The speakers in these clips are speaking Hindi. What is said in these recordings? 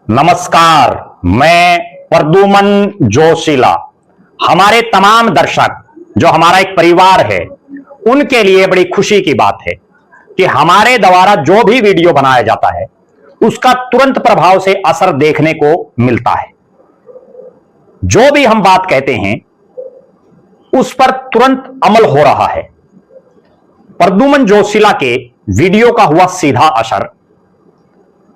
नमस्कार, मैं प्रद्युमन जोशीला। हमारे तमाम दर्शक जो हमारा एक परिवार है, उनके लिए बड़ी खुशी की बात है कि हमारे द्वारा जो भी वीडियो बनाया जाता है उसका तुरंत प्रभाव से असर देखने को मिलता है। जो भी हम बात कहते हैं उस पर तुरंत अमल हो रहा है। प्रद्युमन जोशीला के वीडियो का हुआ सीधा असर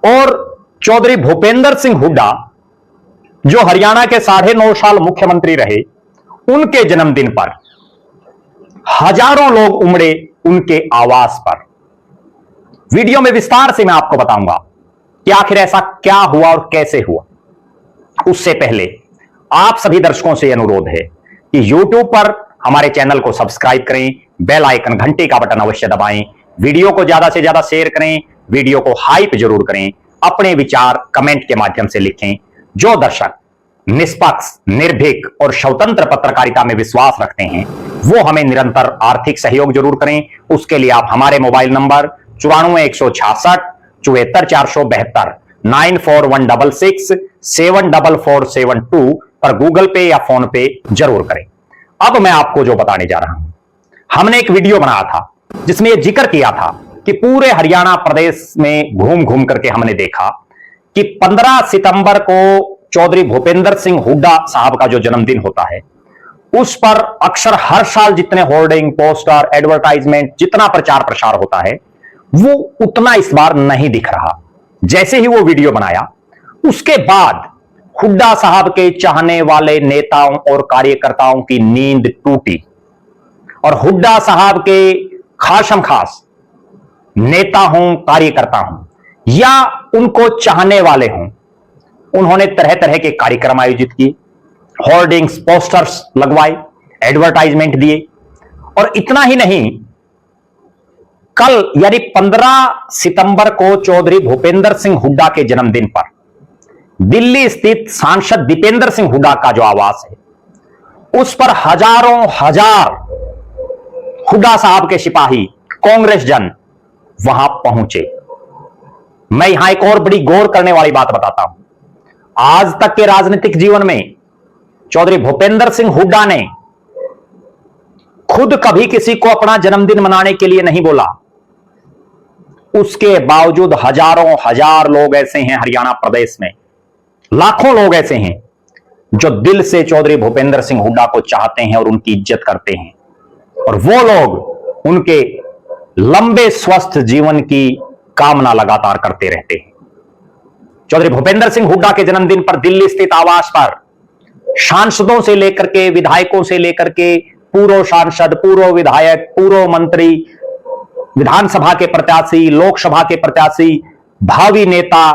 और चौधरी भूपेंद्र सिंह हुड्डा जो हरियाणा के 9.5 साल मुख्यमंत्री रहे, उनके जन्मदिन पर हजारों लोग उमड़े उनके आवास पर। वीडियो में विस्तार से मैं आपको बताऊंगा कि आखिर ऐसा क्या हुआ और कैसे हुआ। उससे पहले आप सभी दर्शकों से अनुरोध है कि YouTube पर हमारे चैनल को सब्सक्राइब करें, बेल आइकन घंटे का बटन अवश्य दबाएं, वीडियो को ज्यादा से ज्यादा शेयर करें, वीडियो को हाइप जरूर करें, अपने विचार कमेंट के माध्यम से लिखें। जो दर्शक निष्पक्ष, निर्भीक और स्वतंत्र पत्रकारिता में विश्वास रखते हैं वो हमें निरंतर आर्थिक सहयोग जरूर करें। उसके लिए आप हमारे मोबाइल नंबर 94 166 74 472 94 166 74472 पर गूगल पे या फोन पे जरूर करें। अब मैं आपको जो बताने जा रहा हूं, हमने एक वीडियो बनाया था जिसमें यह जिक्र किया था कि पूरे हरियाणा प्रदेश में घूम घूम करके हमने देखा कि 15 सितंबर को चौधरी भूपेंद्र सिंह हुड्डा साहब का जो जन्मदिन होता है उस पर अक्सर हर साल जितने होर्डिंग, पोस्टर, एडवर्टाइजमेंट, जितना प्रचार प्रसार होता है वो उतना इस बार नहीं दिख रहा। जैसे ही वो वीडियो बनाया उसके बाद हुड्डा साहब के चाहने वाले नेताओं और कार्यकर्ताओं की नींद टूटी और हुड्डा साहब के खासम खास नेता हों, कार्यकर्ता हों या उनको चाहने वाले हों, उन्होंने तरह तरह के कार्यक्रम आयोजित किए, होर्डिंग्स, पोस्टर्स लगवाए, एडवर्टाइजमेंट दिए। और इतना ही नहीं, कल यानी 15 सितंबर को चौधरी भूपेंद्र सिंह हुड्डा के जन्मदिन पर दिल्ली स्थित सांसद दीपेंद्र सिंह हुड्डा का जो आवास है उस पर हजारों हजार हुड्डा साहब के सिपाही, कांग्रेस जन वहां पहुंचे। मैं यहां एक और बड़ी गौर करने वाली बात बताता हूं। आज तक के राजनीतिक जीवन में चौधरी भूपेंद्र सिंह हुड्डा ने खुद कभी किसी को अपना जन्मदिन मनाने के लिए नहीं बोला। उसके बावजूद हजारों हजार लोग ऐसे हैं हरियाणा प्रदेश में, लाखों लोग ऐसे हैं जो दिल से चौधरी भूपेंद्र सिंह हुड्डा को चाहते हैं और उनकी इज्जत करते हैं और वो लोग उनके लंबे स्वस्थ जीवन की कामना लगातार करते रहते हैं। चौधरी भूपेंद्र सिंह हुड्डा के जन्मदिन पर दिल्ली स्थित आवास पर सांसदों से लेकर के, विधायकों से लेकर के, पूर्व सांसद, पूर्व विधायक, पूर्व मंत्री, विधानसभा के प्रत्याशी, लोकसभा के प्रत्याशी, भावी नेता,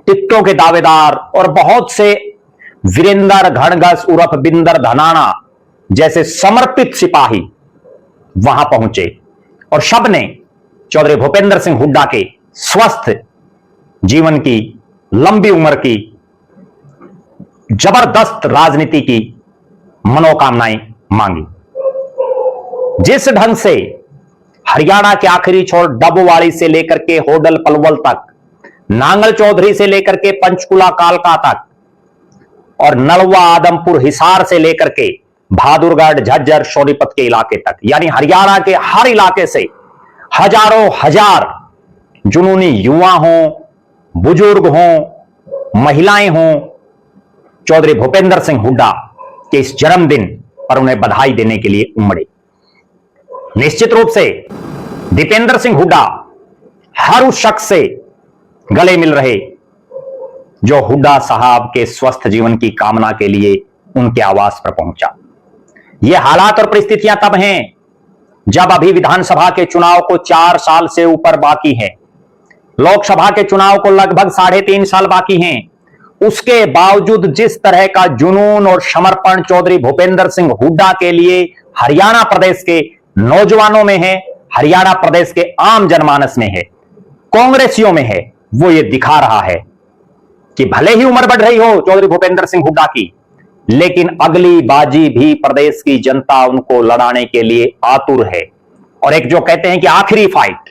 टिकटों के दावेदार और बहुत से वीरेंद्र घणघस उर्फ बिंदर धनाना जैसे समर्पित सिपाही वहां पहुंचे और सबने चौधरी भूपेंद्र सिंह हुड्डा के स्वस्थ जीवन की, लंबी उम्र की, जबरदस्त राजनीति की मनोकामनाएं मांगी। जिस ढंग से हरियाणा के आखिरी छोर डबवाड़ी से लेकर के होडल पलवल तक, नांगल चौधरी से लेकर के पंचकुला कालका तक और नलवा, आदमपुर, हिसार से लेकर के बहादुरगढ़, झज्जर, सोनीपत के इलाके तक, यानी हरियाणा के हर इलाके से हजारों हजार जुनूनी युवा हों, बुजुर्ग हों, महिलाएं हों, चौधरी भूपेंद्र सिंह हुड्डा के इस जन्मदिन पर उन्हें बधाई देने के लिए उमड़े। निश्चित रूप से दीपेंद्र सिंह हुड्डा हर उस शख्स से गले मिल रहे जो हुड्डा साहब के स्वस्थ जीवन की कामना के लिए उनके आवास पर पहुंचा। ये हालात और परिस्थितियां तब हैं जब अभी विधानसभा के चुनाव को 4 साल से ऊपर बाकी है, लोकसभा के चुनाव को लगभग 3.5 साल बाकी हैं। उसके बावजूद जिस तरह का जुनून और समर्पण चौधरी भूपेंद्र सिंह हुड्डा के लिए हरियाणा प्रदेश के नौजवानों में है, हरियाणा प्रदेश के आम जनमानस में है, कांग्रेसियों में है, वो ये दिखा रहा है कि भले ही उम्र बढ़ रही हो चौधरी भूपेंद्र सिंह हुड्डा की, लेकिन अगली बाजी भी प्रदेश की जनता उनको लड़ाने के लिए आतुर है। और एक जो कहते हैं कि आखिरी फाइट,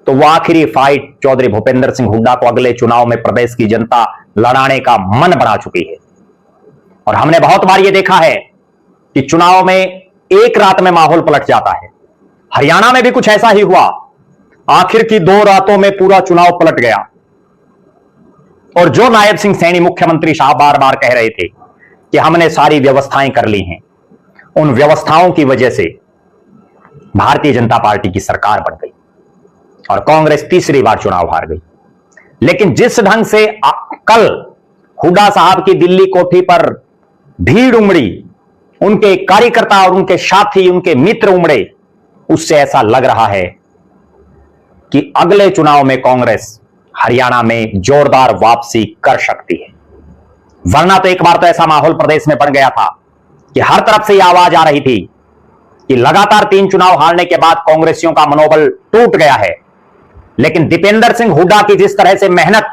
तो वो आखिरी फाइट चौधरी भूपेंद्र सिंह हुड्डा को अगले चुनाव में प्रदेश की जनता लड़ाने का मन बना चुकी है। और हमने बहुत बार यह देखा है कि चुनाव में एक रात में माहौल पलट जाता है। हरियाणा में भी कुछ ऐसा ही हुआ। आखिर की 2 रातों में पूरा चुनाव पलट गया। और जो नायब सिंह सैनी मुख्यमंत्री साहब बार बार कह रहे थे कि हमने सारी व्यवस्थाएं कर ली हैं, उन व्यवस्थाओं की वजह से भारतीय जनता पार्टी की सरकार बन गई और कांग्रेस तीसरी बार चुनाव हार गई। लेकिन जिस ढंग से कल हुड्डा साहब की दिल्ली कोठी पर भीड़ उमड़ी, उनके कार्यकर्ता और उनके साथी, उनके मित्र उमड़े, उससे ऐसा लग रहा है कि अगले चुनाव में कांग्रेस हरियाणा में जोरदार वापसी कर सकती है। वरना तो एक बार तो ऐसा माहौल प्रदेश में बन गया था कि हर तरफ से यह आवाज आ रही थी कि लगातार 3 चुनाव हारने के बाद कांग्रेसियों का मनोबल टूट गया है। लेकिन दीपेंद्र सिंह हुड्डा की जिस तरह से मेहनत,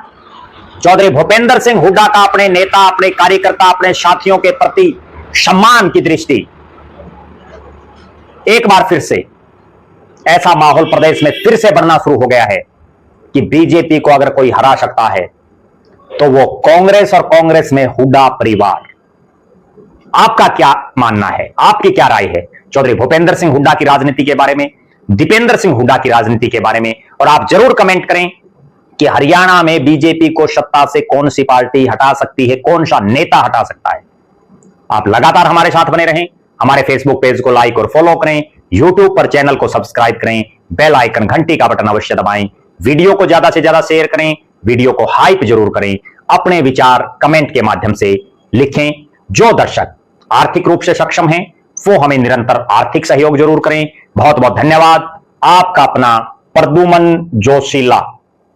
चौधरी भूपेंद्र सिंह हुड्डा का अपने नेता, अपने कार्यकर्ता, अपने साथियों के प्रति सम्मान की दृष्टि, एक बार फिर से ऐसा माहौल प्रदेश में फिर से बनना शुरू हो गया है कि बीजेपी को अगर कोई हरा सकता है तो वो कांग्रेस और कांग्रेस में हुड्डा परिवार। आपका क्या मानना है, आपकी क्या राय है चौधरी भूपेंद्र सिंह हुड्डा की राजनीति के बारे में, दीपेंद्र सिंह हुड्डा की राजनीति के बारे में? और आप जरूर कमेंट करें कि हरियाणा में बीजेपी को सत्ता से कौन सी पार्टी हटा सकती है, कौन सा नेता हटा सकता है। आप लगातार हमारे साथ बने रहें, हमारे फेसबुक पेज को लाइक और फॉलो करें, यूट्यूब पर चैनल को सब्सक्राइब करें, बेल आइकन घंटी का बटन अवश्य दबाएं, वीडियो को ज्यादा से ज्यादा शेयर करें, वीडियो को हाइप जरूर करें, अपने विचार कमेंट के माध्यम से लिखें। जो दर्शक आर्थिक रूप से सक्षम हैं वो हमें निरंतर आर्थिक सहयोग जरूर करें। बहुत बहुत धन्यवाद। आपका अपना प्रद्युमन जोशीला।